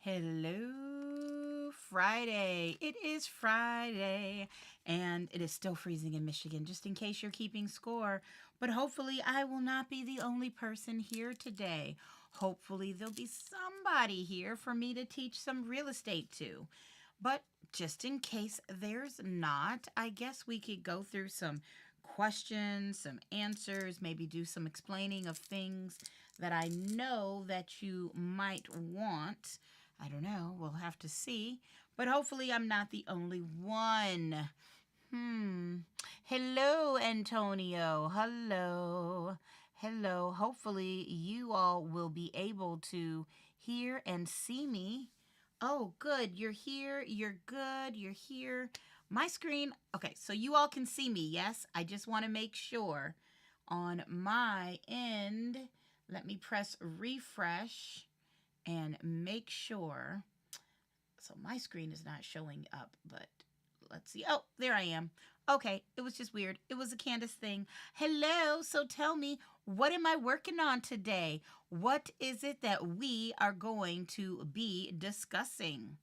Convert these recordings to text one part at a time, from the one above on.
Hello, Friday. It is Friday, and it is still freezing in Michigan, just in case you're keeping score. But hopefully, I will not be the only person here today. Hopefully, there'll be somebody here for me to teach some real estate to. But just in case there's not, I guess we could go through some questions, some answers, maybe do some explaining of things that I know that you might want. I don't know, we'll have to see. But hopefully I'm not the only one. Hello, Antonio. Hello. Hello. Hopefully you all will be able to hear and see me. Oh, good. You're here. You're good. You're here. My screen. Okay, so you all can see me, yes? I just want to make sure on my end. Let me press refresh and make sure. So my screen is not showing up, but let's see. Oh, there I am. Okay, it was just weird. It was a Candace thing. Hello, so tell me, what am I working on today? What is it that we are going to be discussing?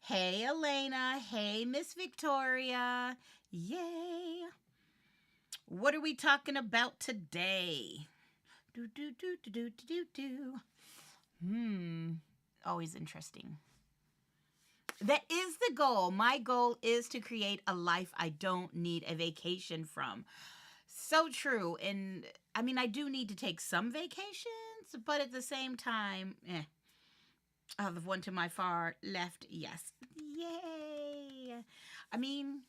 Hey, Elena. Hey, Miss Victoria. Yay. What are we talking about today? Do, do, do, do, do, do, do. Always interesting. That is the goal. My goal is to create a life I don't need a vacation from. So true. And I mean, I do need to take some vacations, but at the same time, the one to my far left, yes. Yay. I mean,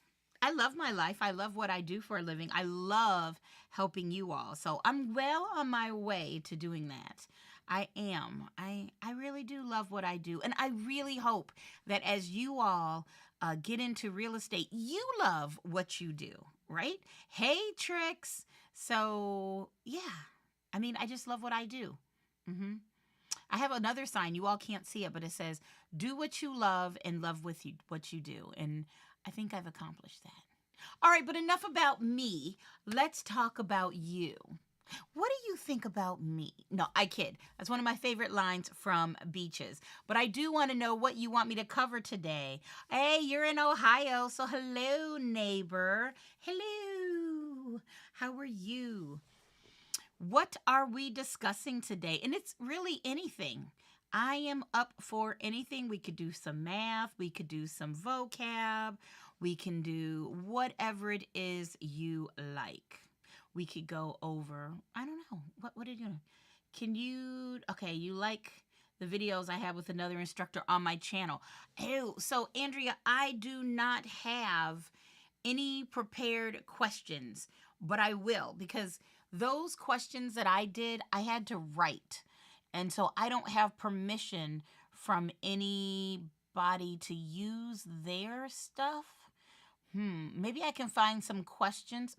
I love my life. I love what I do for a living. I love helping you all. So I'm well on my way to doing that. I am. I really do love what I do. And I really hope that as you all get into real estate, you love what you do, right? Hey, Trix. So, yeah. I mean, I just love what I do. I have another sign. You all can't see it, but it says, do what you love and love with you what you do. And I think I've accomplished that. All right, but enough about me. Let's talk about you. What do you think about me? No, I kid. That's one of my favorite lines from Beaches. But I do want to know what you want me to cover today. Hey, you're in Ohio, so hello, neighbor. Hello. How are you? What are we discussing today? And it's really anything. I am up for anything. We could do some math. We could do some vocab. We can do whatever it is you like. We could go over, I don't know, what are you doing? Can you, okay, you like the videos I have with another instructor on my channel. Oh, so Andrea, I do not have any prepared questions, but I will, because those questions that I did, I had to write. And so I don't have permission from anybody to use their stuff. Maybe I can find some questions.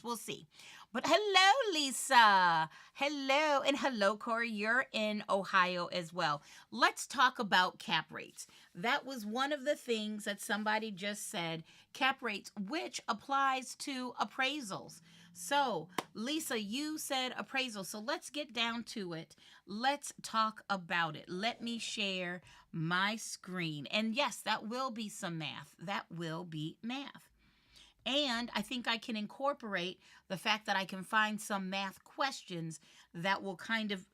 We'll see. But hello, Lisa. Hello. And hello, Corey. You're in Ohio as well. Let's talk about cap rates. That was one of the things that somebody just said, cap rates, which applies to appraisals. So, Lisa, you said appraisal. So let's get down to it. Let's talk about it. Let me share my screen. And yes, that will be some math. That will be math. And I think I can incorporate the fact that I can find some math questions that will kind of,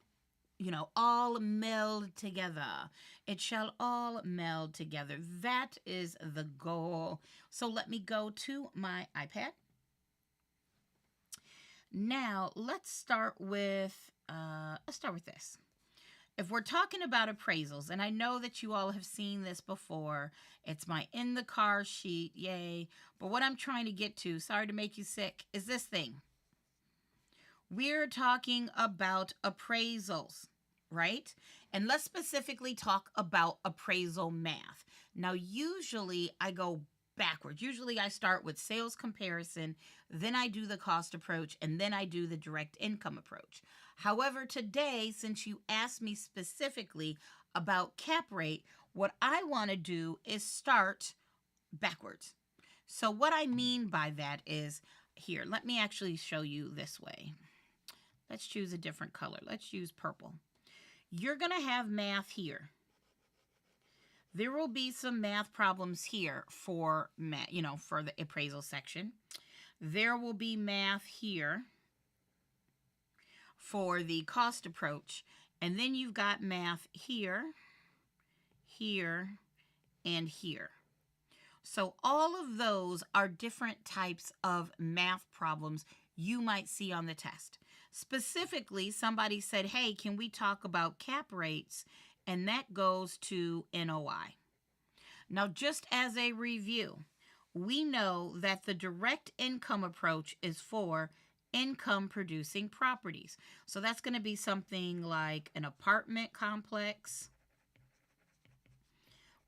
all meld together. It shall all meld together. That is the goal. So let me go to my iPad. Now, let's start with this. If we're talking about appraisals, and I know that you all have seen this before, it's my in the car sheet, yay. But what I'm trying to get to, sorry to make you sick, is this thing. We're talking about appraisals, right? And let's specifically talk about appraisal math. Now, usually I go backwards. Usually I start with sales comparison, then I do the cost approach, and then I do the direct income approach. However, today, since you asked me specifically about cap rate, what I want to do is start backwards. So what I mean by that is, here, let me actually show you this way. Let's choose a different color. Let's use purple. you're going to have math here. There will be some math problems here for for the appraisal section. There will be math here for the cost approach. And then you've got math here, here, and here. So all of those are different types of math problems you might see on the test. Specifically, somebody said, hey, can we talk about cap rates? And that goes to NOI. Now, just as a review, we know that the direct income approach is for income producing properties. So that's going to be something like an apartment complex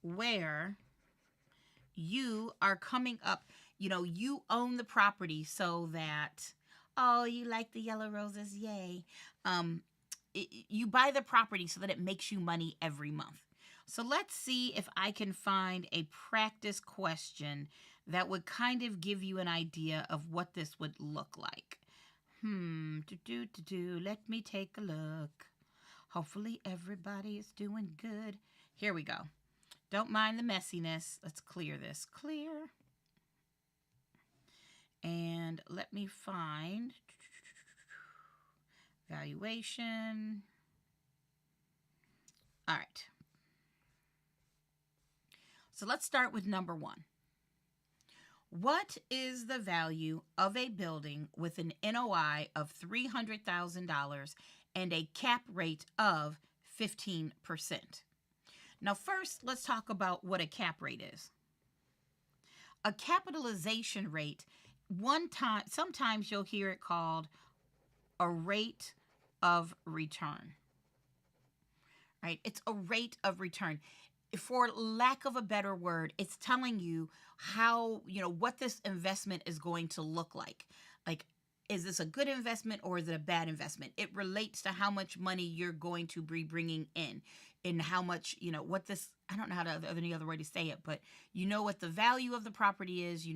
where you are coming up, you own the property so that, oh, you like the yellow roses, yay. You buy the property so that it makes you money every month. So let's see if I can find a practice question that would kind of give you an idea of what this would look like. Let me take a look. Hopefully everybody is doing good. Here we go. Don't mind the messiness. Let's clear this. Clear. And let me find valuation. All right. So let's start with number 1. What is the value of a building with an NOI of $300,000 and a cap rate of 15%? Now, first, let's talk about what a cap rate is. A capitalization rate, sometimes you'll hear it called a rate of return. Right? It's a rate of return. For lack of a better word, it's telling you how, what this investment is going to look like. Like, is this a good investment or is it a bad investment? It relates to how much money you're going to be bringing in and how much, what this, I don't know any other way to say it, but what the value of the property is,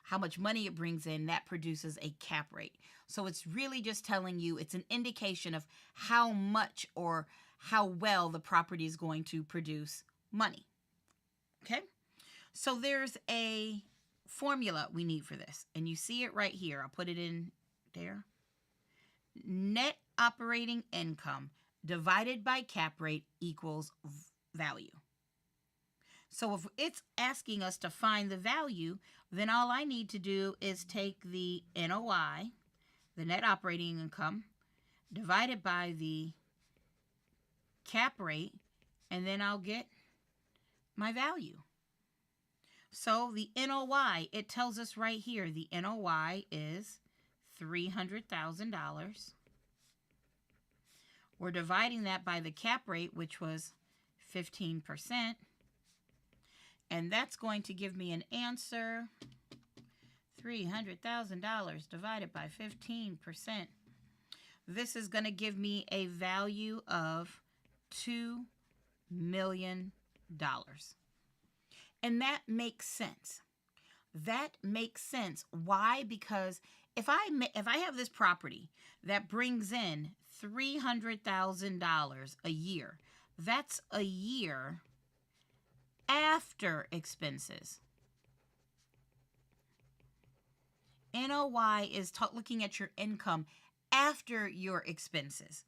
how much money it brings in, that produces a cap rate. So it's really just telling you, it's an indication of how much or how well the property is going to produce money. Okay? So there's a formula we need for this, and you see it right here. I'll put it in there. Net operating income divided by cap rate equals value. So if it's asking us to find the value, then all I need to do is take the NOI, the net operating income, divided by the cap rate, and then I'll get my value. So the NOI, it tells us right here, the NOI is $300,000. We're dividing that by the cap rate, which was 15%. And that's going to give me an answer, $300,000 divided by 15%. This is going to give me a value of $2 million. And that makes sense. That makes sense. Why? Because if I have this property that brings in $300,000 a year, that's a year after expenses. NOI is looking at your income after your expenses.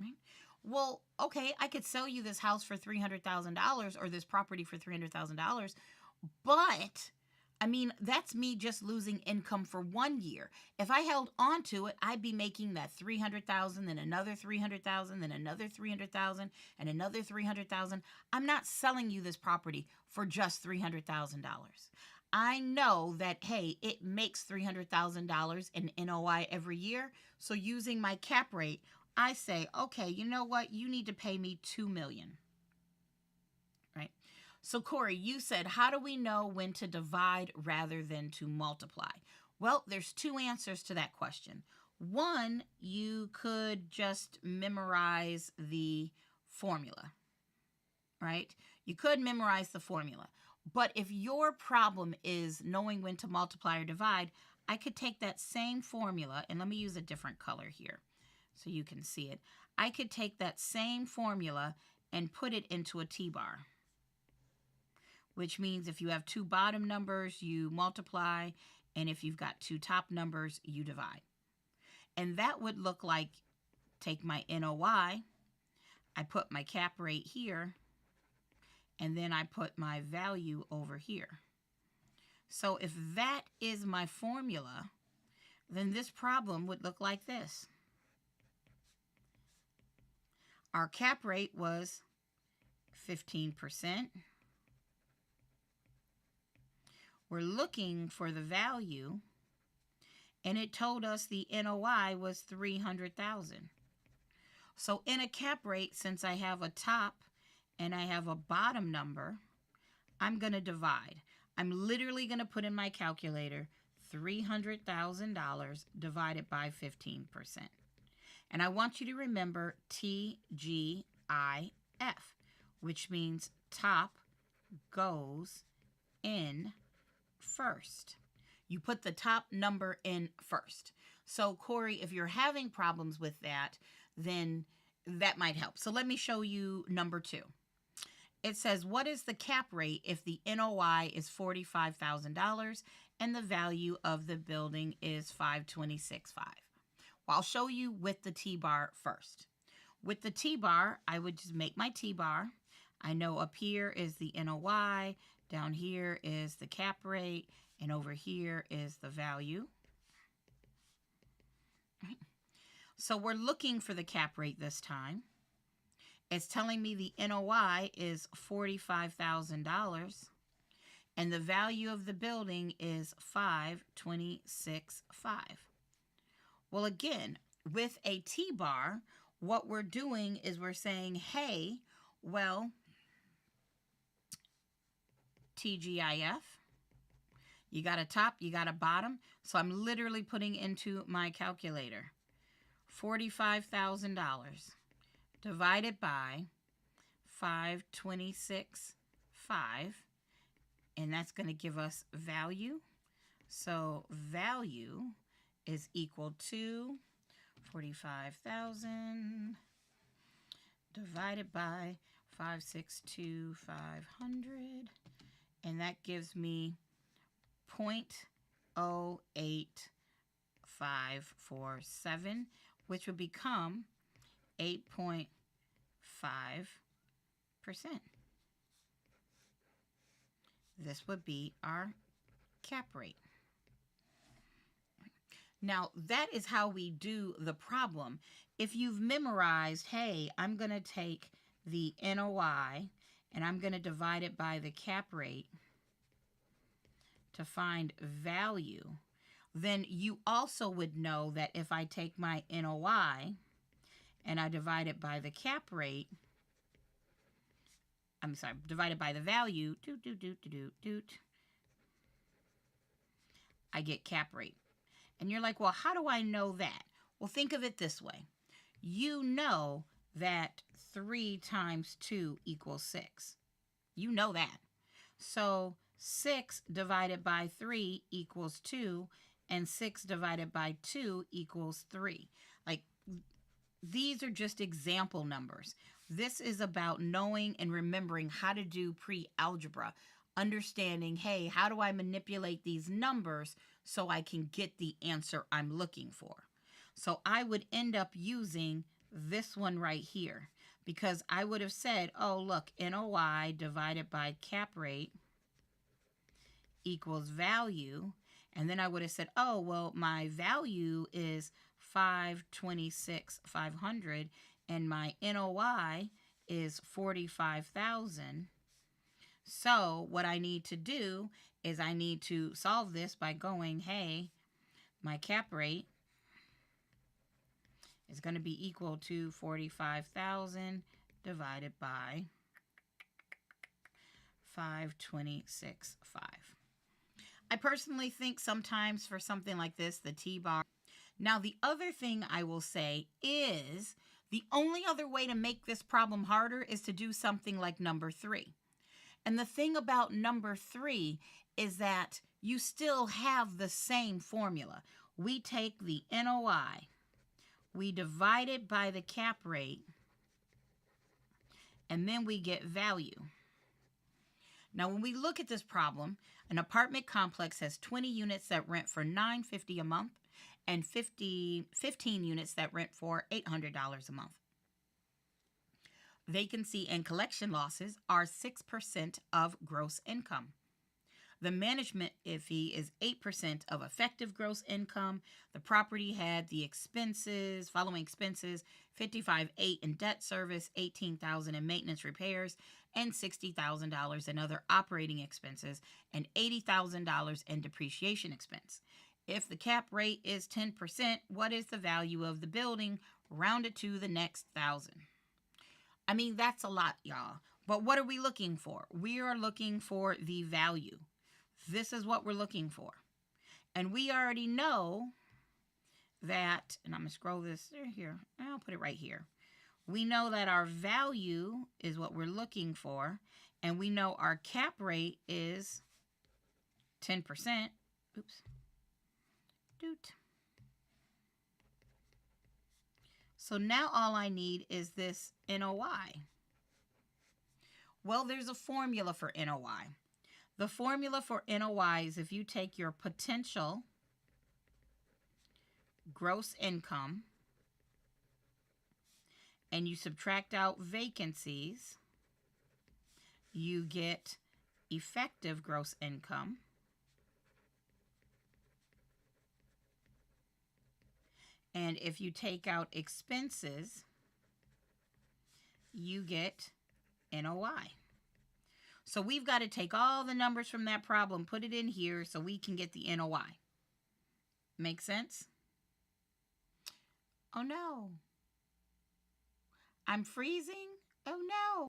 Right? Well, okay, I could sell you this house for $300,000 or this property for $300,000, but that's me just losing income for 1 year. If I held on to it, I'd be making that $300,000, then another $300,000, then another $300,000, and another $300,000. I'm not selling you this property for just $300,000. I know that, hey, it makes $300,000 in NOI every year. So using my cap rate, I say, okay, you know what? You need to pay me $2 million. Right? So Corey, you said, how do we know when to divide rather than to multiply? Well, there's 2 answers to that question. One, you could just memorize the formula, right? You could memorize the formula. But if your problem is knowing when to multiply or divide, I could take that same formula, and let me use a different color here. so you can see it. I could take that same formula and put it into a T-bar, which means if you have two bottom numbers, you multiply, and if you've got two top numbers, you divide. And that would look like, take my NOI, I put my cap rate here, and then I put my value over here. So if that is my formula, then this problem would look like this. Our cap rate was 15%. We're looking for the value, and it told us the NOI was $300,000. So in a cap rate, since I have a top and I have a bottom number, I'm going to divide. I'm literally going to put in my calculator $300,000 divided by 15%. And I want you to remember TGIF, which means top goes in first. You put the top number in first. So, Corey, if you're having problems with that, then that might help. So let me show you number 2. It says, what is the cap rate if the NOI is $45,000 and the value of the building is $526,500? Well, I'll show you with the T-bar first. With the T-bar, I would just make my T-bar. I know up here is the NOI, down here is the cap rate, and over here is the value. So we're looking for the cap rate this time. It's telling me the NOI is $45,000 and the value of the building is $526,500. Well, again, with a T-bar, what we're doing is we're saying, hey, well, TGIF, you got a top, you got a bottom. So I'm literally putting into my calculator $45,000 divided by $526,500, and that's going to give us value. So value is equal to 45,000 divided by 562,500, and that gives me 0.08547, which would become 8.5%. This would be our cap rate. Now, that is how we do the problem. If you've memorized, hey, I'm going to take the NOI and I'm going to divide it by the cap rate to find value, then you also would know that if I take my NOI and I divide it by the cap rate, divided by the value, I get cap rate. And you're like, well, how do I know that? Well, think of it this way. You know that 3 times 2 equals 6. You know that. So 6 divided by 3 equals 2, and 6 divided by 2 equals 3. Like, these are just example numbers. This is about knowing and remembering how to do pre-algebra, understanding, hey, how do I manipulate these numbers so I can get the answer I'm looking for? So I would end up using this one right here, because I would have said, oh, look, NOI divided by cap rate equals value. And then I would have said, oh, well, my value is $526,500 and my NOI is $45,000. So what I need to do is I need to solve this by going, hey, my cap rate is going to be equal to 45,000 divided by 526,500. I personally think sometimes for something like this, the T-bar. Now, the other thing I will say is the only other way to make this problem harder is to do something like number 3. And the thing about number 3 is that you still have the same formula. We take the NOI, we divide it by the cap rate, and then we get value. Now, when we look at this problem, an apartment complex has 20 units that rent for $950 a month and 15 units that rent for $800 a month. Vacancy and collection losses are 6% of gross income. The management fee is 8% of effective gross income. The property had the following expenses: $55,800 in debt service, $18,000 in maintenance repairs, and $60,000 in other operating expenses, and $80,000 in depreciation expense. If the cap rate is 10%, what is the value of the building? Rounded to the next thousand. I mean, that's a lot, y'all. But what are we looking for? We are looking for the value. This is what we're looking for. And we already know that, and I'm going to scroll this here. I'll put it right here. We know that our value is what we're looking for. And we know our cap rate is 10%. Oops. Doot. So now all I need is this NOI. Well, there's a formula for NOI. The formula for NOI is if you take your potential gross income and you subtract out vacancies, you get effective gross income. And if you take out expenses, you get NOI. So we've got to take all the numbers from that problem, put it in here so we can get the NOI. Make sense? Oh no. I'm freezing? Oh no.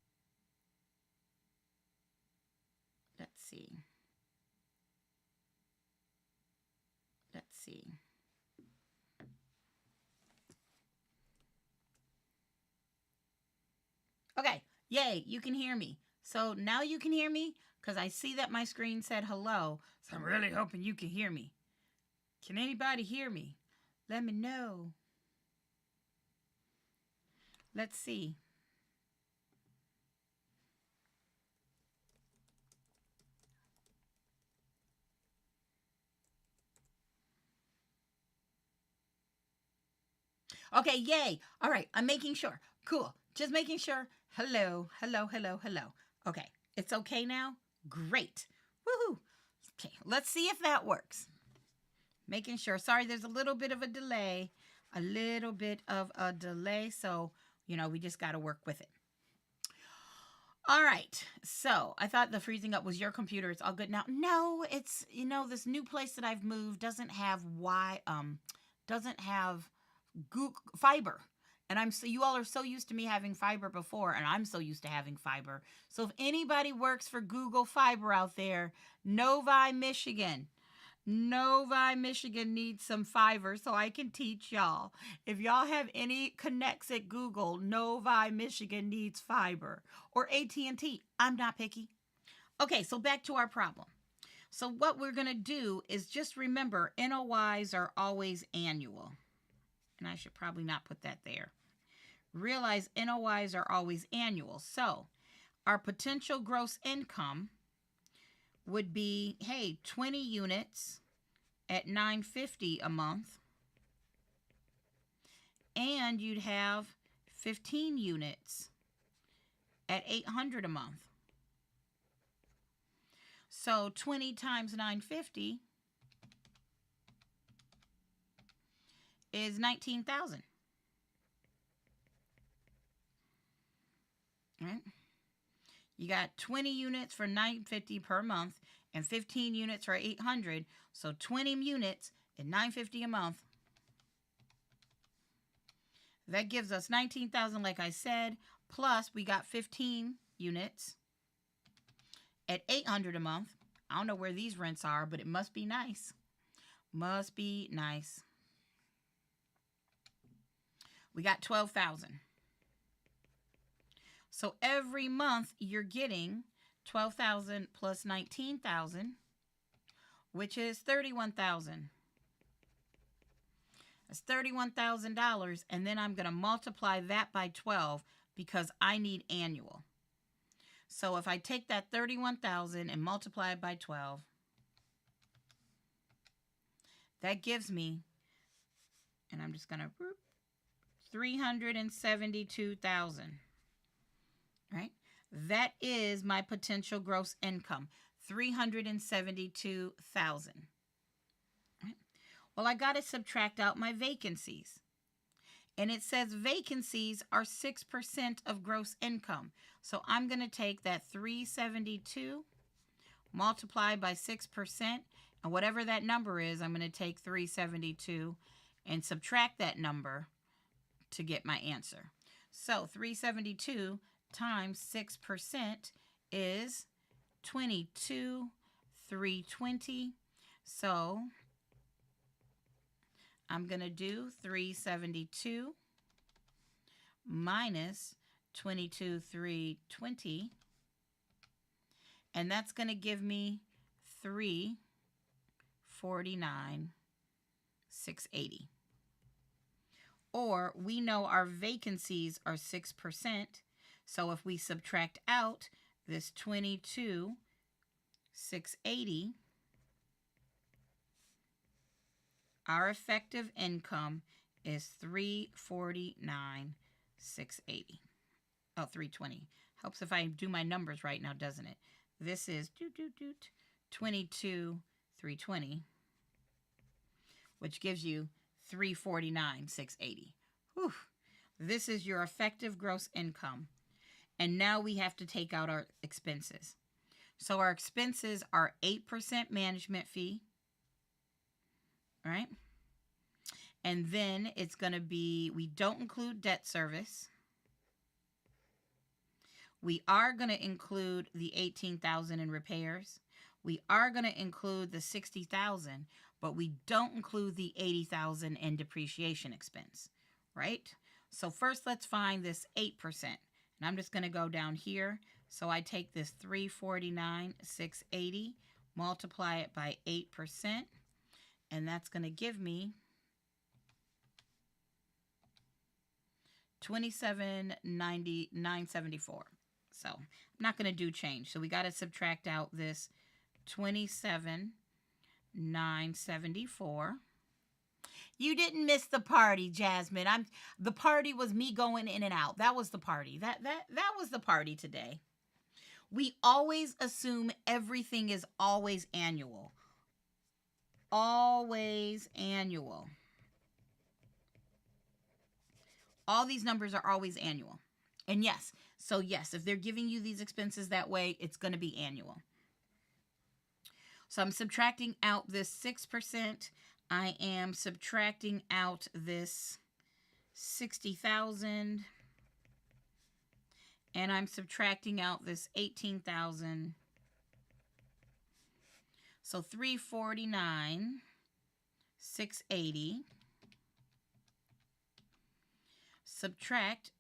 Let's see. Okay, yay, you can hear me. So now you can hear me because I see that my screen said hello. So I'm really hoping you can hear me. Can anybody hear me? Let me know. Let's see. Okay, yay. All right, I'm making sure. Cool. Just making sure. Hello, hello, hello, hello. Okay, it's okay now? Great. Woohoo. Okay, let's see if that works. Making sure. Sorry, there's a little bit of a delay. So, we just got to work with it. All right, so I thought the freezing up was your computer. It's all good now. No, it's, this new place that I've moved doesn't have Google fiber. And you all are so used to me having fiber before, and I'm so used to having fiber. So if anybody works for Google Fiber out there, Novi, Michigan needs some fiber so I can teach y'all. If y'all have any connects at Google, Novi, Michigan needs fiber. Or AT&T. I'm not picky. Okay, so back to our problem. So what we're going to do is just remember, NOIs are always annual. And I should probably not put that there. Realize NOIs are always annual. So our potential gross income would be, 20 units at $950 a month. And you'd have 15 units at $800 a month. So 20 times $950 is $19,000. Right? You got 20 units for $950 per month and 15 units for $800. So 20 units at $950 a month. That gives us $19,000, like I said, plus we got 15 units at $800 a month. I don't know where these rents are, but it must be nice. Must be nice. We got $12,000. So every month you're getting $12,000 plus $19,000, which is $31,000. That's $31,000. And then I'm going to multiply that by 12 because I need annual. So if I take that 31,000 and multiply it by 12, that gives me, and I'm just going to, 372,000, right? That is my potential gross income, 372,000. Right? Well, I got to subtract out my vacancies. And it says vacancies are 6% of gross income. So I'm going to take that 372 multiplied by 6%, and whatever that number is, I'm going to take 372 and subtract that number to get my answer. So 372 times 6% is 22,320. So I'm going to do 372 minus 22,320, and that's going to give me 349,680. Or we know our vacancies are 6%, so if we subtract out this 22,680, our effective income is 349,680. Oh, 320. Helps if I do my numbers right now, doesn't it? This is 22,320, which gives you 349,680. Whew. This is your effective gross income. And now we have to take out our expenses. So our expenses are 8% management fee, right? And then it's going to be, we don't include debt service. We are going to include the $18,000 in repairs. We are going to include the $60,000, but we don't include the $80,000 in depreciation expense, right? So first let's find this 8%. And I'm just going to go down here. So I take this 349,680, multiply it by 8%, and that's going to give me 27,974. So I'm not going to do change. So we got to subtract out this 27,974. You didn't miss the party, Jasmine. The party was me going in and out. That was the party. That was the party today. We always assume everything is always annual. Always annual. All these numbers are always annual. And yes, so yes, if they're giving you these expenses that way, it's going to be annual. So I'm subtracting out this 6%. I am subtracting out this 60,000. And I'm subtracting out this 18,000. So 349,680. Subtract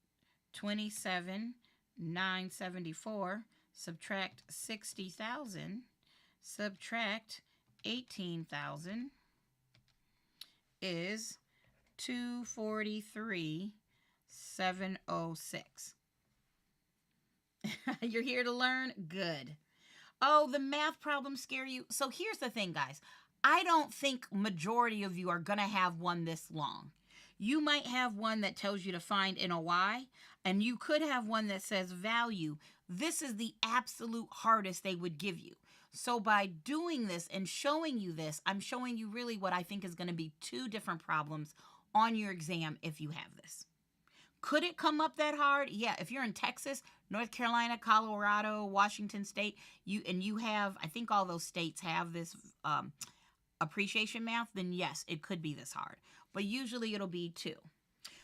27,974. Subtract 60,000. Subtract 18,000 is 243,706. You're here to learn? Good. Oh, the math problems scare you? So here's the thing, guys. I don't think majority of you are going to have one this long. You might have one that tells you to find NOI, and you could have one that says value. This is the absolute hardest they would give you. So by doing this and showing you this, I'm showing you really what I think is going to be two different problems on your exam if you have this. Could it come up that hard? Yeah, if you're in Texas, North Carolina, Colorado, Washington State, you have, I think all those states have this appreciation math, then yes, it could be this hard. But usually it'll be 2.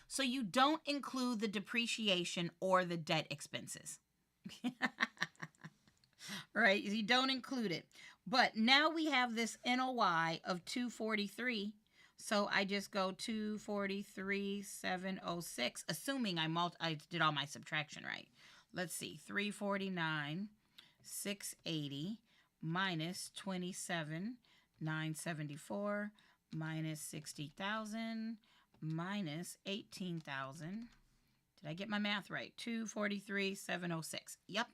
So you don't include the depreciation or the debt expenses. Right? You don't include it. But now we have this NOI of 243. So I just go 243,706, assuming I did all my subtraction right. Let's see, 349,680 minus 27,974 minus 60,000 minus 18,000. Did I get my math right? 243,706. Yep.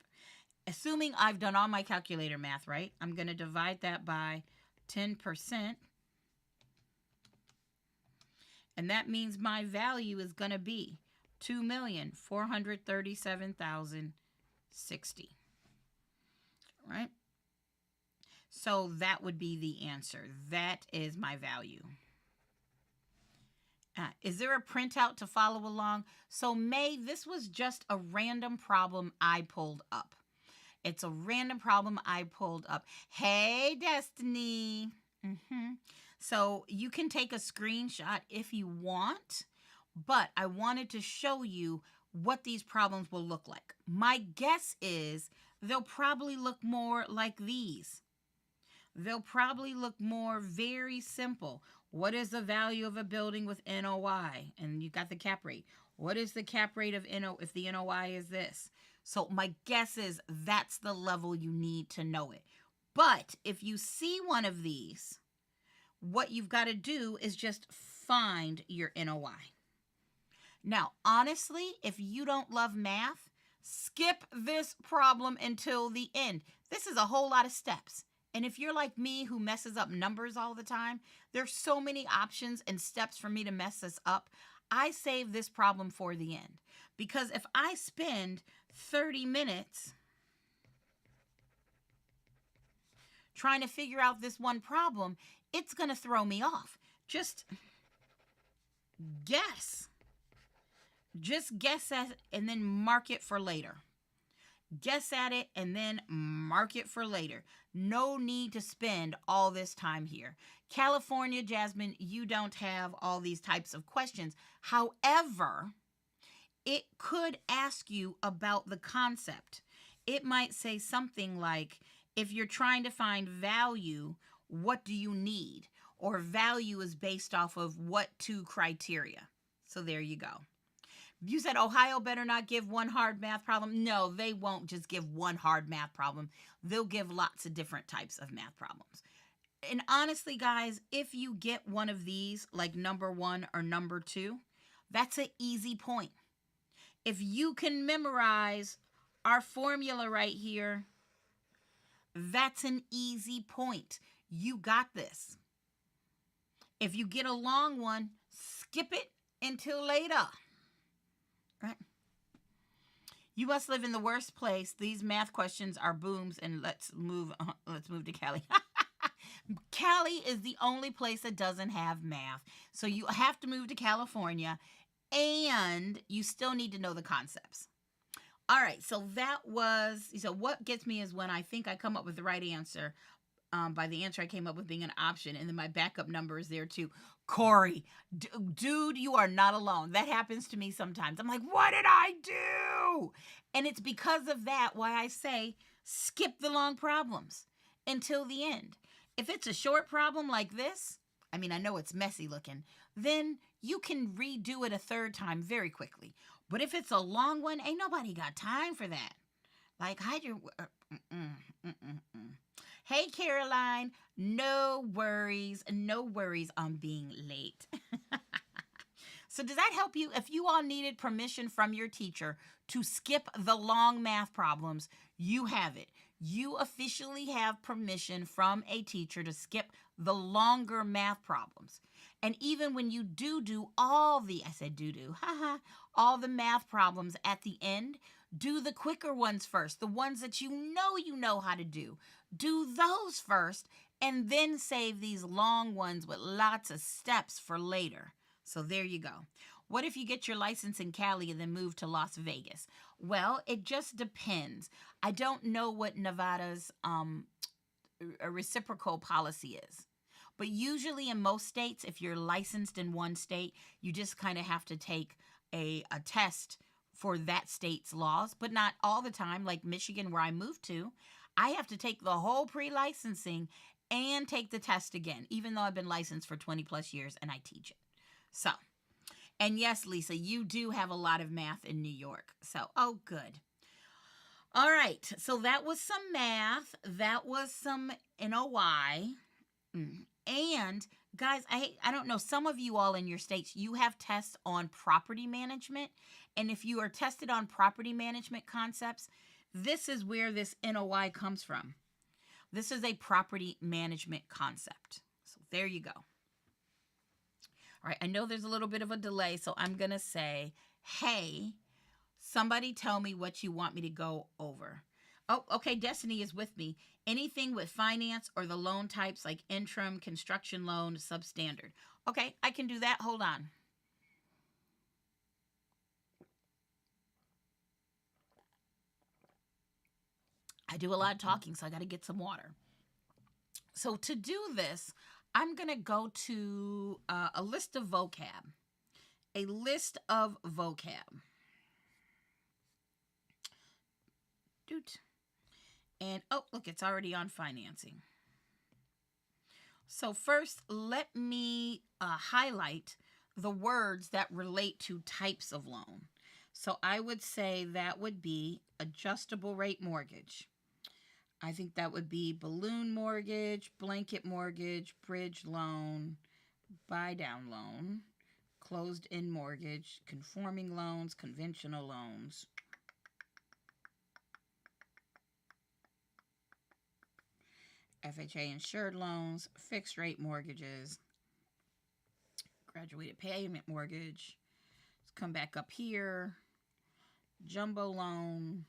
Assuming I've done all my calculator math right, I'm going to divide that by 10%. And that means my value is going to be 2,437,060. Right? So that would be the answer. That is my value. Is there a printout to follow along? So May, this was just a random problem I pulled up. It's a random problem I pulled up. Hey, Destiny. So you can take a screenshot if you want, but I wanted to show you what these problems will look like. My guess is they'll probably look more like these. They'll probably look more very simple. What is the value of a building with NOI? And you got the cap rate. What is the cap rate of NO if the NOI is this? So my guess is that's the level you need to know it. But if you see one of these, what you've got to do is just find your NOI. Now, honestly, if you don't love math, skip this problem until the end. This is a whole lot of steps. And if you're like me who messes up numbers all the time, there's so many options and steps for me to mess this up. I save this problem for the end. Because if I spend 30 minutes trying to figure out this one problem, it's going to throw me off. Just guess. Just guess at it and then mark it for later. Guess at it and then mark it for later. No need to spend all this time here. California, Jasmine, you don't have all these types of questions. However, it could ask you about the concept. It might say something like, if you're trying to find value, what do you need? Or value is based off of what two criteria? So there you go. You said Ohio better not give one hard math problem. No, they won't just give one hard math problem. They'll give lots of different types of math problems. And honestly, guys, if you get one of these, like number 1 or number 2, that's an easy point. If you can memorize our formula right here, that's an easy point. You got this. If you get a long one, skip it until later. Right? You must live in the worst place. These math questions are booms, and let's move to Cali. Cali is the only place that doesn't have math. So you have to move to California, and you still need to know the concepts. All right, so what gets me is when I think I come up with the right answer, by the answer I came up with being an option, and then my backup number is there too. Corey, dude, you are not alone. That happens to me sometimes. I'm like, what did I do? And it's because of that why I say skip the long problems until the end. If it's a short problem like this, I mean, I know it's messy looking, then you can redo it a third time very quickly. But if it's a long one, ain't nobody got time for that. Like, hide your... Hey, Caroline, no worries on being late. So does that help you? If you all needed permission from your teacher to skip the long math problems, you have it. You officially have permission from a teacher to skip the longer math problems. And even when you do all the, all the math problems at the end, do the quicker ones first, the ones that you know how to do. Do those first, and then save these long ones with lots of steps for later. So there you go. What if you get your license in Cali and then move to Las Vegas? Well, it just depends. I don't know what Nevada's reciprocal policy is. But usually in most states, if you're licensed in one state, you just kind of have to take a test for that state's laws, but not all the time. Like Michigan, where I moved to, I have to take the whole pre-licensing and take the test again, even though I've been licensed for 20 plus years and I teach it. So, and yes, Lisa, you do have a lot of math in New York. So, oh, good. All right. So that was some math. That was some NOI. And Guys, I don't know. Some of you all in your states, you have tests on property management. And if you are tested on property management concepts, this is where this NOI comes from. This is a property management concept. So there you go. All right, I know there's a little bit of a delay, so I'm going to say, hey, somebody tell me what you want me to go over. Oh, okay, Destiny is with me. Anything with finance or the loan types like interim, construction loan, substandard. Okay, I can do that. Hold on. I do a lot of talking, so I got to get some water. So to do this, I'm going to go to a list of vocab. A list of vocab. Doot. And, oh, look, it's already on financing. So first, let me highlight the words that relate to types of loan. So I would say that would be adjustable rate mortgage. I think that would be balloon mortgage, blanket mortgage, bridge loan, buy down loan, closed end mortgage, conforming loans, conventional loans. FHA insured loans, fixed rate mortgages, graduated payment mortgage. Let's come back up here. Jumbo loan.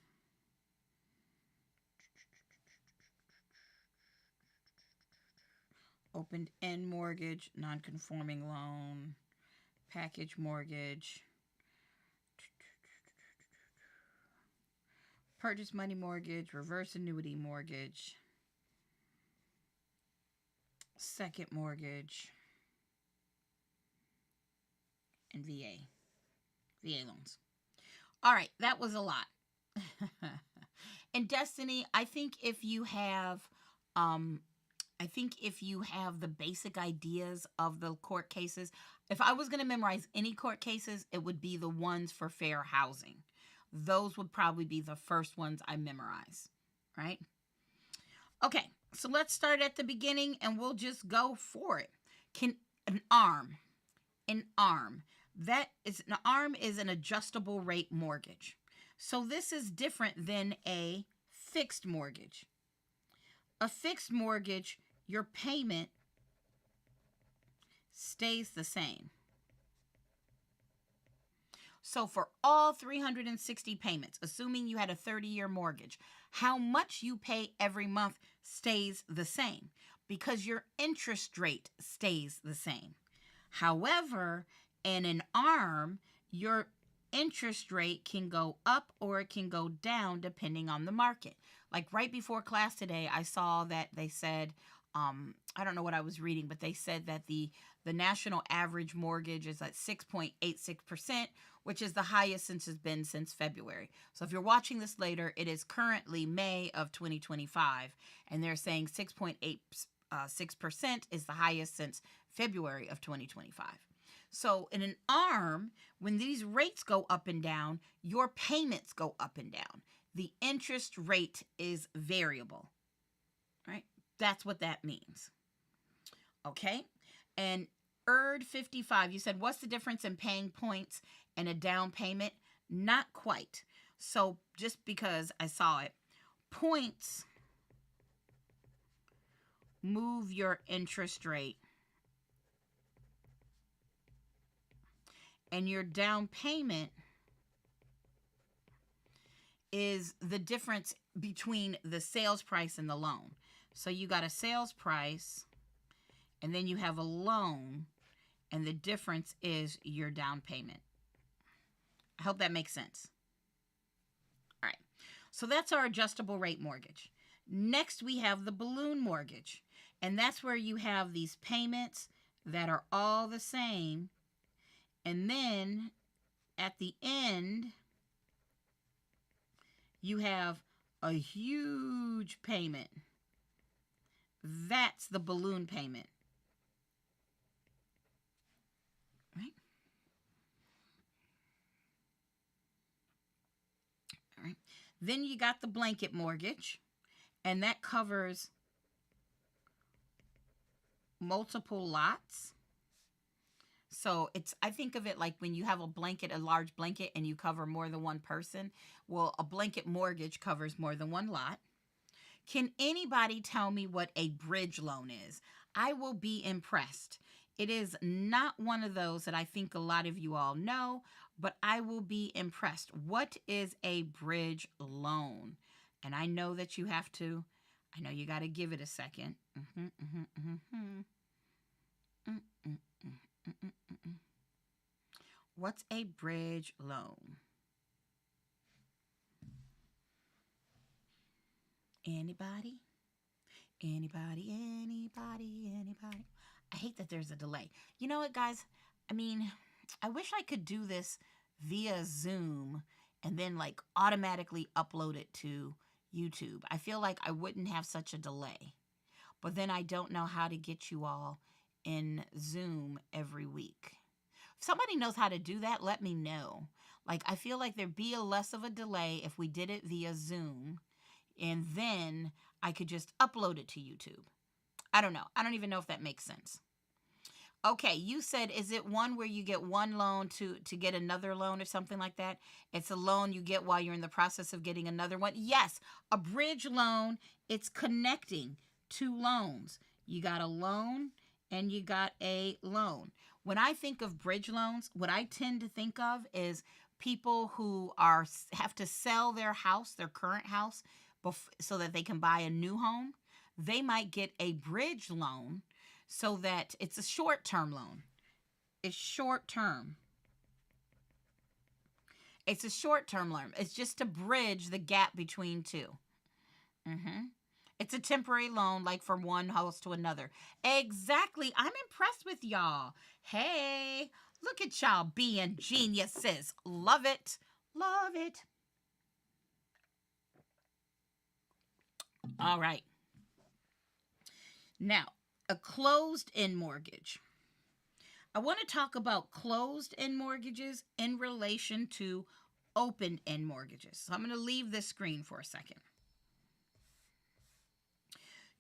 Opened end mortgage, non-conforming loan, package mortgage, purchase money mortgage, reverse annuity mortgage, second mortgage, and VA loans. All right, that was a lot. And Destiny, I think if you have the basic ideas of the court cases, if I was going to memorize any court cases, it would be the ones for fair housing. Those would probably be the first ones I memorize, right? Okay, so let's start at the beginning and we'll just go for it. An arm. An arm is an adjustable rate mortgage. So this is different than a fixed mortgage. A fixed mortgage, your payment stays the same. So for all 360 payments, assuming you had a 30-year mortgage, how much you pay every month stays the same because your interest rate stays the same. However, in an ARM, your interest rate can go up or it can go down depending on the market. Like right before class today, I saw that they said, I don't know what I was reading, but they said that the national average mortgage is at 6.86%, which is the highest since February. So if you're watching this later, it is currently May of 2025, and they're saying 6.86% is the highest since February of 2025. So in an ARM, when these rates go up and down, your payments go up and down. The interest rate is variable, right? That's what that means. Okay? And ERD 55, you said, what's the difference in paying points and a down payment? Not quite. So just because I saw it, points move your interest rate, and your down payment is the difference between the sales price and the loan. So you got a sales price, and then you have a loan, and the difference is your down payment. I hope that makes sense. All right. So that's our adjustable rate mortgage. Next, we have the balloon mortgage, and that's where you have these payments that are all the same, and then at the end, you have a huge payment. That's the balloon payment. Right? All right. Then you got the blanket mortgage, and that covers multiple lots. So I think of it like when you have a blanket, a large blanket, and you cover more than one person. Well, a blanket mortgage covers more than one lot. Can anybody tell me what a bridge loan is? I will be impressed. It is not one of those that I think a lot of you all know, but I will be impressed. What is a bridge loan? And I know that you have to, I know you got to give it a second. What's a bridge loan? Anybody? Anybody? I hate that there's a delay. You know what, guys? I mean, I wish I could do this via Zoom and then like automatically upload it to YouTube. I feel like I wouldn't have such a delay. But then I don't know how to get you all in Zoom every week. If somebody knows how to do that, let me know. Like, I feel like there'd be a less of a delay if we did it via Zoom, and then I could just upload it to YouTube. I don't know. I don't even know if that makes sense. Okay, you said, is it one where you get one loan to get another loan or something like that? It's a loan you get while you're in the process of getting another one? Yes, a bridge loan, it's connecting two loans. You got a loan and you got a loan. When I think of bridge loans, what I tend to think of is people who have to sell their house, their current house, so that they can buy a new home. They might get a bridge loan so that it's a short-term loan. It's short-term. It's a short-term loan. It's just to bridge the gap between two. It's a temporary loan, like from one house to another. Exactly. I'm impressed with y'all. Hey, look at y'all being geniuses. Love it. Love it. All right. Now, a closed-end mortgage. I want to talk about closed-end mortgages in relation to open-end mortgages. So I'm going to leave this screen for a second.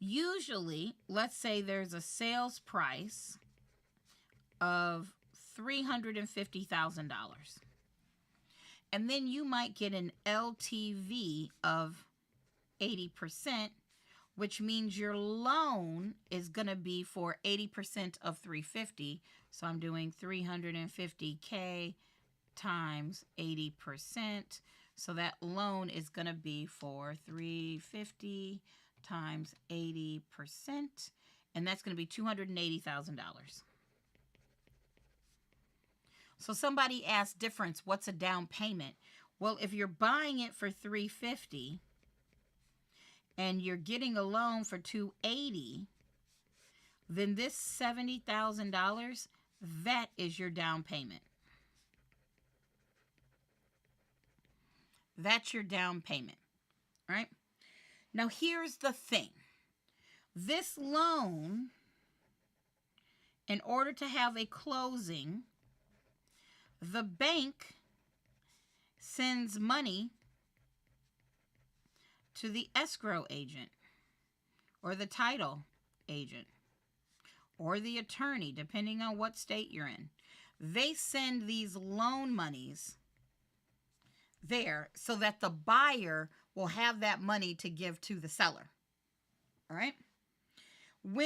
Usually, let's say there's a sales price of $350,000. And then you might get an LTV of 80%, which means your loan is going to be for 80% of 350. So I'm doing 350K times 80%. So that loan is going to be for 350 times 80%. And that's going to be $280,000. So somebody asked difference, what's a down payment? Well, if you're buying it for 350 and you're getting a loan for 280, then this $70,000, that is your down payment. That's your down payment, right? Now, here's the thing. This loan, in order to have a closing, the bank sends money to the escrow agent or the title agent or the attorney, depending on what state you're in. They send these loan monies there so that the buyer will have that money to give to the seller. All right?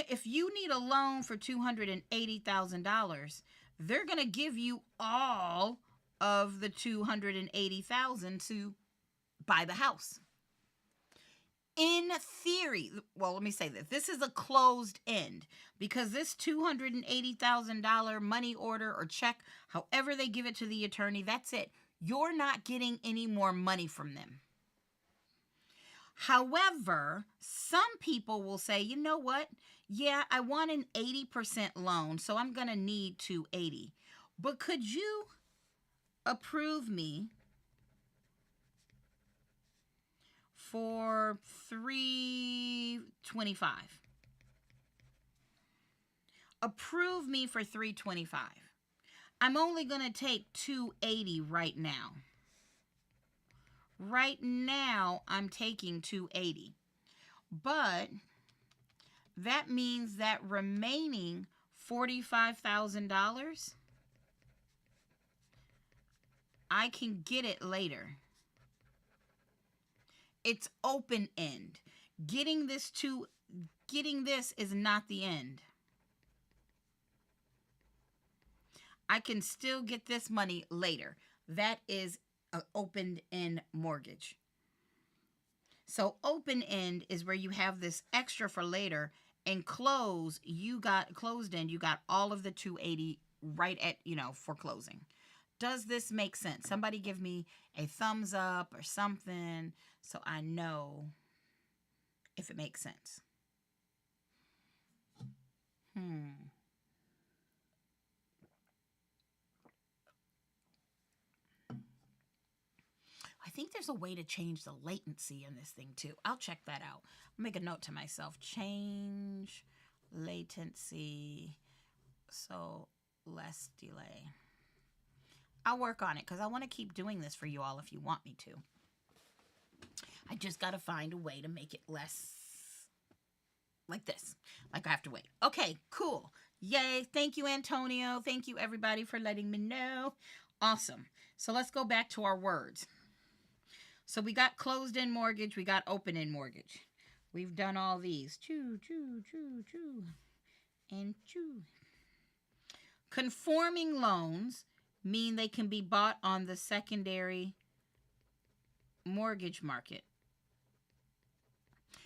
If you need a loan for $280,000, they're going to give you all of the $280,000 to buy the house. In theory, well, let me say this. This is a closed end because this $280,000 money order or check, however they give it to the attorney, that's it. You're not getting any more money from them. However, some people will say, you know what? Yeah, I want an 80% loan, so I'm going to need 280. But could you approve me for $325? Approve me for $325. I'm only going to take $280 right now. Right now, I'm taking $280. But that means that remaining $45,000, I can get it later. It's open end. Getting this is not the end. I can still get this money later. That is an open end mortgage. So open end is where you have this extra for later, and closed end, you got all of the 280 right at, for closing. Does this make sense? Somebody give me a thumbs up or something so I know if it makes sense. I think there's a way to change the latency in this thing too. I'll check that out. I'll make a note to myself. Change latency so less delay. I'll work on it because I want to keep doing this for you all if you want me to. I just got to find a way to make it less like this. Like I have to wait. Okay, cool. Yay. Thank you, Antonio. Thank you, everybody, for letting me know. Awesome. So let's go back to our words. So we got closed-end mortgage. We got open-end mortgage. We've done all these. Choo, choo, choo, choo. And choo. Conforming loans mean they can be bought on the secondary mortgage market.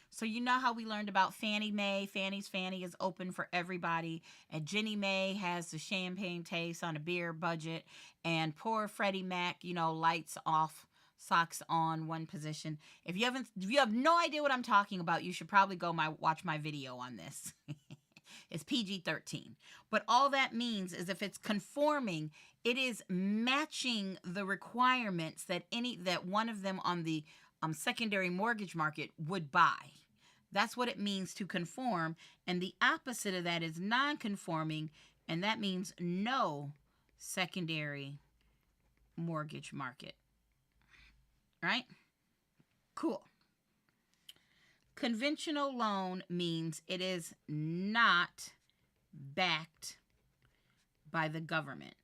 So you know how we learned about Fannie Mae. Fannie's Fannie is open for everybody. And Ginnie Mae has the champagne taste on a beer budget. And poor Freddie Mac, lights off, socks on, one position. If you have no idea what I'm talking about, you should probably go watch my video on this. It's PG-13. But all that means is if it's conforming, it is matching the requirements that one of them on the secondary mortgage market would buy. That's what it means to conform. And the opposite of that is non-conforming, and that means no secondary mortgage market. Right? Cool. Conventional loan means it is not backed by the government.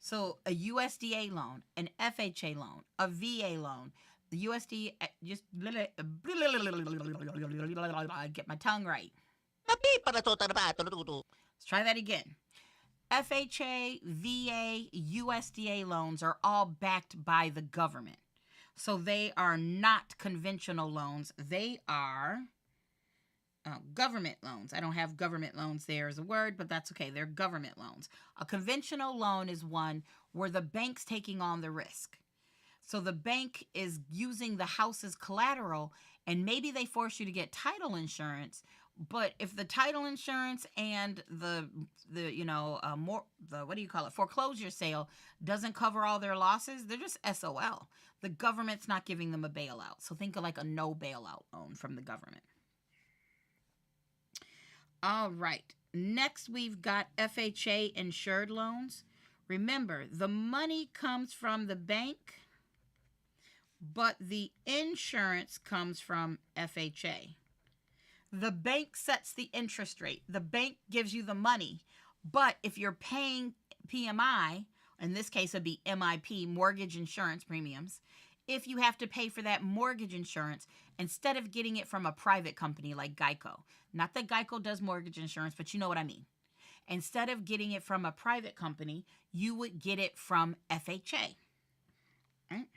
So a USDA loan, an FHA loan, a VA loan, the USDA, get my tongue right. Let's try that again. FHA, VA, USDA loans are all backed by the government. So they are not conventional loans. They are government loans. I don't have government loans there as a word, but that's okay. They're government loans. A conventional loan is one where the bank's taking on the risk. So the bank is using the house as collateral, and maybe they force you to get title insurance. But if the title insurance and the foreclosure sale doesn't cover all their losses, they're just SOL. The government's not giving them a bailout. So think of like a no bailout loan from the government. All right. Next, we've got FHA insured loans. Remember, the money comes from the bank, but the insurance comes from FHA. The bank sets the interest rate. The bank gives you the money. But if you're paying PMI, in this case it would be MIP, mortgage insurance premiums, if you have to pay for that mortgage insurance, instead of getting it from a private company like Geico, not that Geico does mortgage insurance, but you know what I mean. Instead of getting it from a private company, you would get it from FHA. Right?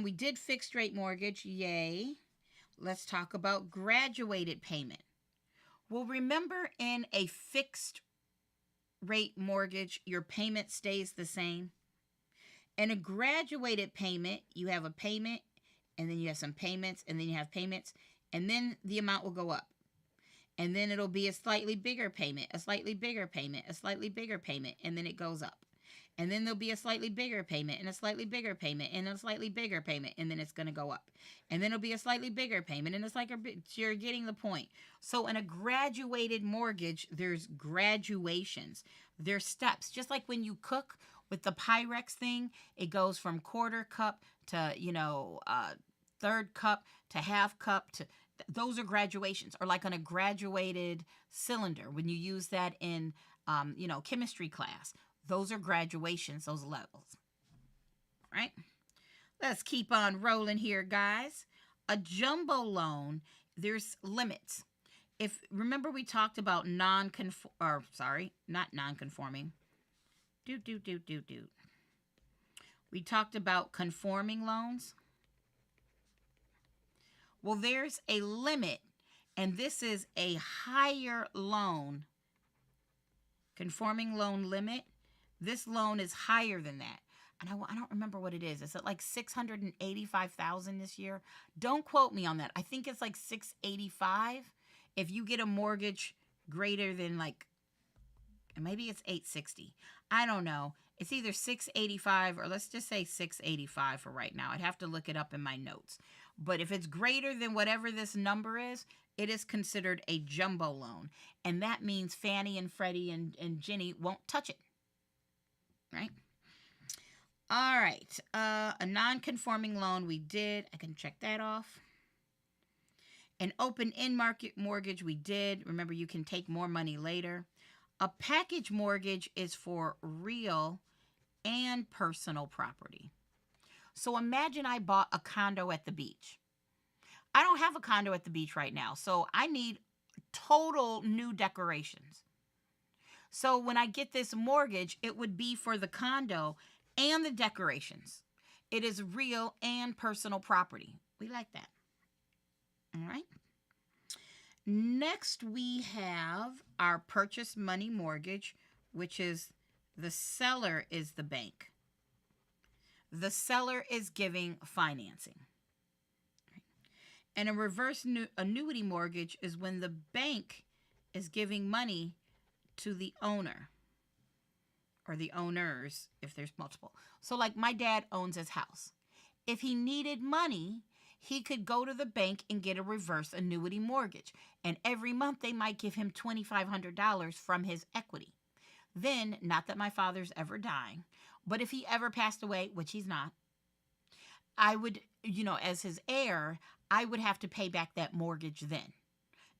We did fixed rate mortgage. Yay. Let's talk about graduated payment. Well, remember in a fixed rate mortgage, your payment stays the same. In a graduated payment, you have a payment, and then you have some payments, and then you have payments, and then the amount will go up. And then it'll be a slightly bigger payment, a slightly bigger payment, a slightly bigger payment, and then it goes up. And then there'll be a slightly bigger payment and a slightly bigger payment and a slightly bigger payment, and then it's going to go up. And then it'll be a slightly bigger payment and it's like you're getting the point. So in a graduated mortgage, there's graduations. There's steps. Just like when you cook with the Pyrex thing, it goes from quarter cup to, third cup to half cup to those are graduations, or like on a graduated cylinder when you use that in chemistry class. Those are graduations, those levels, right? Let's keep on rolling here, guys. A jumbo loan, there's limits. If remember we talked about not non-conforming. We talked about conforming loans. Well, there's a limit, and this is a higher loan. Conforming loan limit. This loan is higher than that. And I don't remember what it is. Is it like $685,000 this year? Don't quote me on that. I think it's like $685,000 if you get a mortgage greater than maybe it's $860,000. I don't know. It's either $685,000 or let's just say $685,000 for right now. I'd have to look it up in my notes. But if it's greater than whatever this number is, it is considered a jumbo loan. And that means Fannie and Freddie and Ginnie won't touch it. Right? All right. A non-conforming loan we did. I can check that off. An open-end market mortgage we did. Remember, you can take more money later. A package mortgage is for real and personal property. So imagine I bought a condo at the beach. I don't have a condo at the beach right now, so I need total new decorations. So when I get this mortgage, it would be for the condo and the decorations. It is real and personal property. We like that. All right. Next, we have our purchase money mortgage, which is the seller is the bank. The seller is giving financing. And a reverse annuity mortgage is when the bank is giving money to the owner or the owners if there's multiple. So like my dad owns his house. If he needed money, he could go to the bank and get a reverse annuity mortgage. And every month they might give him $2,500 from his equity. Then, not that my father's ever dying, but if he ever passed away, which he's not, I would, as his heir, I would have to pay back that mortgage then.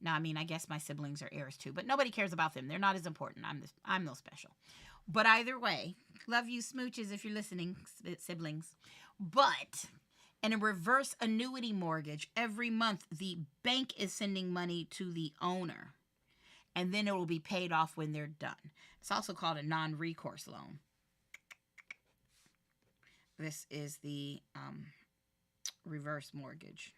Now, I mean, I guess my siblings are heirs too, but nobody cares about them. They're not as important. I'm no special. But either way, love you smooches if you're listening, siblings. But in a reverse annuity mortgage, every month the bank is sending money to the owner, and then it will be paid off when they're done. It's also called a non-recourse loan. This is the reverse mortgage.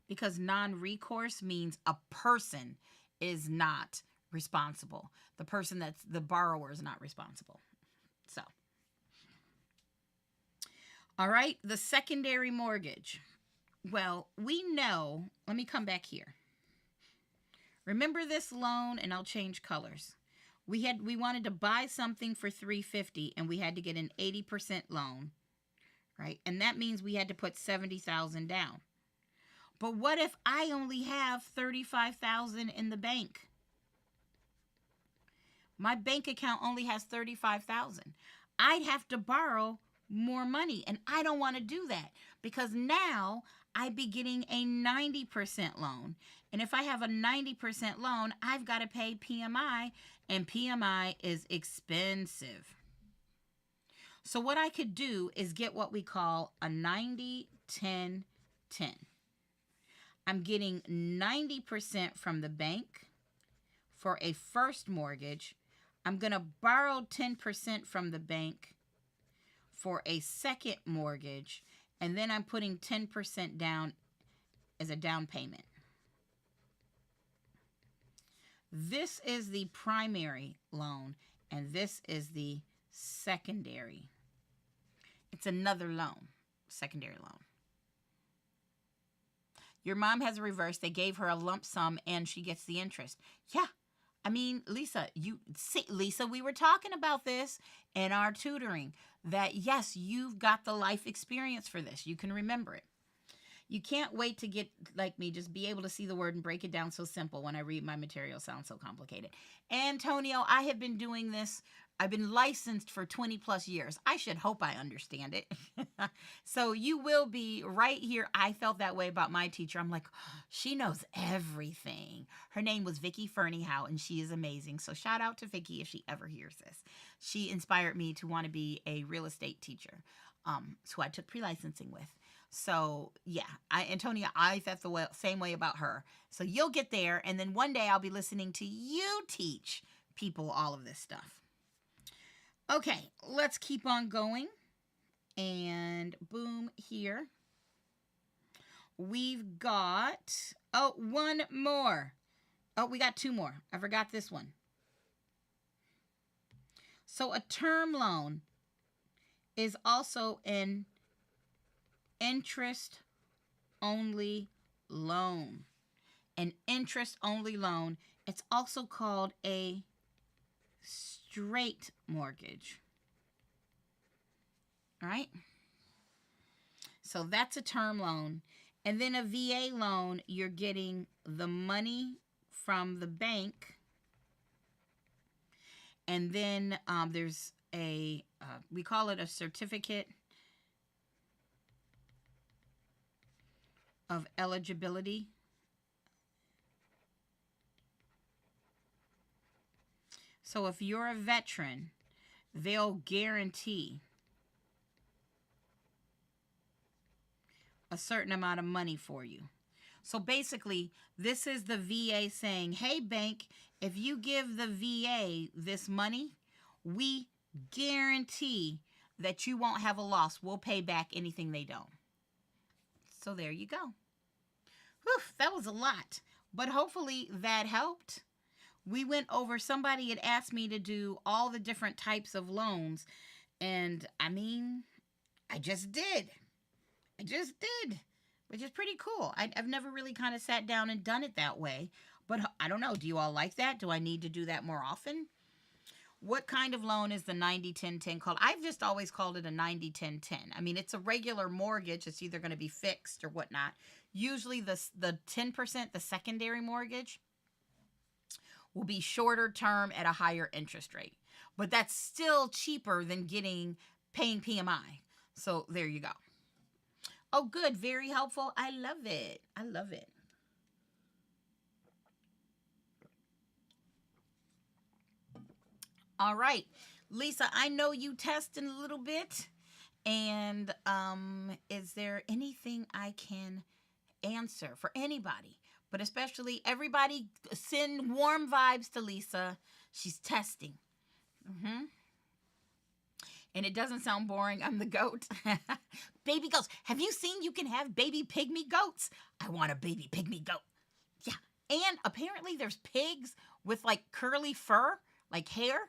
Because non-recourse means a person is not responsible. The person that's the borrower is not responsible. So, all right, the secondary mortgage. Well, we know, let me come back here. Remember this loan, and I'll change colors. We wanted to buy something for $350 and we had to get an 80% loan, right? And that means we had to put $70,000 down. But what if I only have $35,000 in the bank? My bank account only has $35,000. I'd have to borrow more money, and I don't want to do that because now I'd be getting a 90% loan. And if I have a 90% loan, I've got to pay PMI, and PMI is expensive. So what I could do is get what we call a 90-10-10. I'm getting 90% from the bank for a first mortgage. I'm going to borrow 10% from the bank for a second mortgage, and then I'm putting 10% down as a down payment. This is the primary loan, and this is the secondary. It's another loan, secondary loan. Your mom has a reverse. They gave her a lump sum, and she gets the interest. Yeah. I mean, Lisa, we were talking about this in our tutoring, that yes, you've got the life experience for this. You can remember it. You can't wait to get, like me, just be able to see the word and break it down so simple when I read my material sounds so complicated. Antonio, I have been doing this I've been licensed for 20 plus years. I should hope I understand it. So you will be right here. I felt that way about my teacher. I'm like, she knows everything. Her name was Vicky Ferneyhow, and she is amazing. So shout out to Vicky if she ever hears this. She inspired me to want to be a real estate teacher, who I took pre-licensing with. So yeah, Antonia, I felt the same way about her. So you'll get there, and then one day I'll be listening to you teach people all of this stuff. Okay, let's keep on going. And boom, here. We've got, oh, one more. Oh, we got two more. I forgot this one. So a term loan is also an interest-only loan. An interest-only loan. It's also called a straight mortgage. All right. So that's a term loan. And then a VA loan, you're getting the money from the bank. And then there's a, we call it a certificate of eligibility. So if you're a veteran, they'll guarantee a certain amount of money for you. So basically, this is the VA saying, hey, bank, if you give the VA this money, we guarantee that you won't have a loss. We'll pay back anything they don't. So there you go. Whew, that was a lot, but hopefully that helped. We went over, somebody had asked me to do all the different types of loans, and I mean, I just did. Which is pretty cool. I've never really kind of sat down and done it that way, but I don't know. Do you all like that? Do I need to do that more often? What kind of loan is the 90-10-10 called? I've just always called it a 90-10-10. I mean, it's a regular mortgage. It's either going to be fixed or whatnot. Usually the 10%, the secondary mortgage, will be shorter term at a higher interest rate. But that's still cheaper than paying PMI. So there you go. Oh, good. Very helpful. I love it. I love it. All right. Lisa, I know you testing a little bit. And is there anything I can answer for anybody? But especially everybody, send warm vibes to Lisa. She's testing. And it doesn't sound boring. I'm the goat. Baby goats. Have you seen you can have baby pygmy goats? I want a baby pygmy goat. Yeah. And apparently there's pigs with like curly fur, like hair.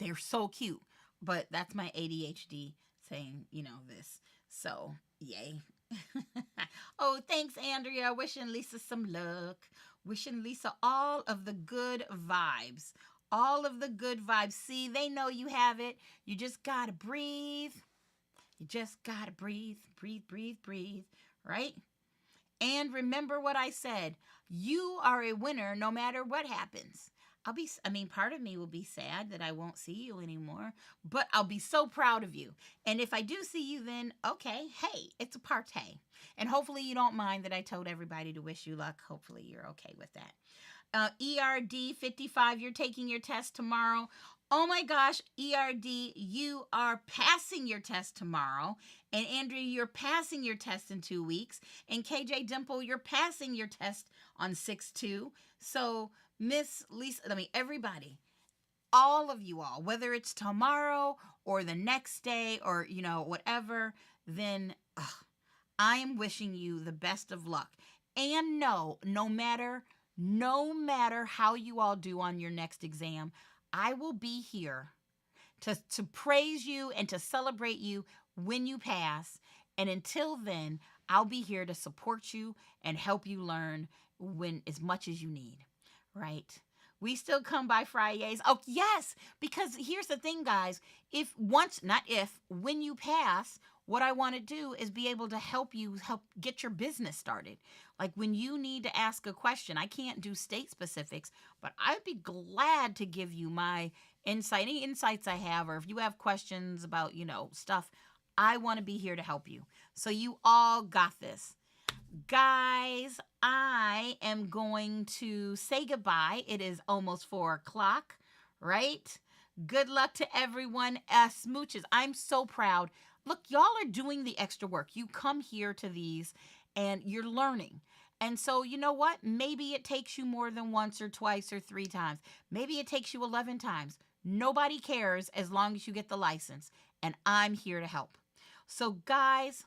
They're so cute. But that's my ADHD saying, this. So, yay. Oh, thanks, Andrea. Wishing Lisa some luck. Wishing Lisa all of the good vibes. All of the good vibes. See, they know you have it. You just got to breathe. You just got to breathe, breathe, breathe, breathe, right? And remember what I said. You are a winner no matter what happens. Part of me will be sad that I won't see you anymore, but I'll be so proud of you. And if I do see you, then okay, hey, it's a partay. And hopefully you don't mind that I told everybody to wish you luck. Hopefully you're okay with that. ERD 55, you're taking your test tomorrow. Oh my gosh, ERD, you are passing your test tomorrow. And Andrea, you're passing your test in 2 weeks. And KJ Dimple, you're passing your test on 6/2. So Miss Lisa, everybody, all of you all, whether it's tomorrow or the next day or, whatever, then I am wishing you the best of luck. And no matter how you all do on your next exam, I will be here to praise you and to celebrate you when you pass. And until then, I'll be here to support you and help you learn as much as you need, right? We still come by Fri-YAYs. Oh, yes, because here's the thing, guys. When you pass, what I want to do is be able to help get your business started. Like when you need to ask a question, I can't do state specifics, but I'd be glad to give you my any insights I have, or if you have questions about, stuff, I want to be here to help you. So you all got this. Guys, I am going to say goodbye. It is almost 4 o'clock, right? Good luck to everyone. Smooches, I'm so proud. Look, y'all are doing the extra work. You come here to these and you're learning. And so, you know what? Maybe it takes you more than once or twice or 3 times. Maybe it takes you 11 times. Nobody cares as long as you get the license. And I'm here to help. So, guys,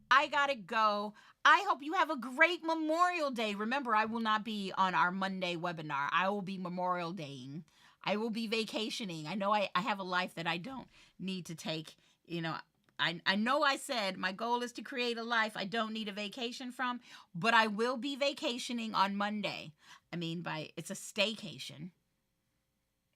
I gotta go. I hope you have a great Memorial Day. Remember, I will not be on our Monday webinar. I will be Memorial Daying. I will be vacationing. I know I have a life that I don't need to take. I know I said my goal is to create a life I don't need a vacation from, but I will be vacationing on Monday. It's a staycation.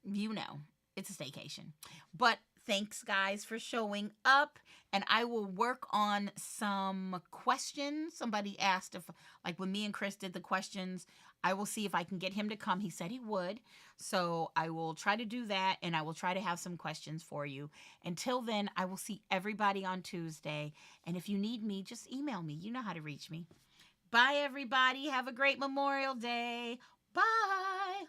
It's a staycation. But thanks, guys, for showing up. And I will work on some questions. Somebody asked if, like when me and Chris did the questions, I will see if I can get him to come. He said he would. So I will try to do that, and I will try to have some questions for you. Until then, I will see everybody on Tuesday. And if you need me, just email me. You know how to reach me. Bye, everybody. Have a great Memorial Day. Bye.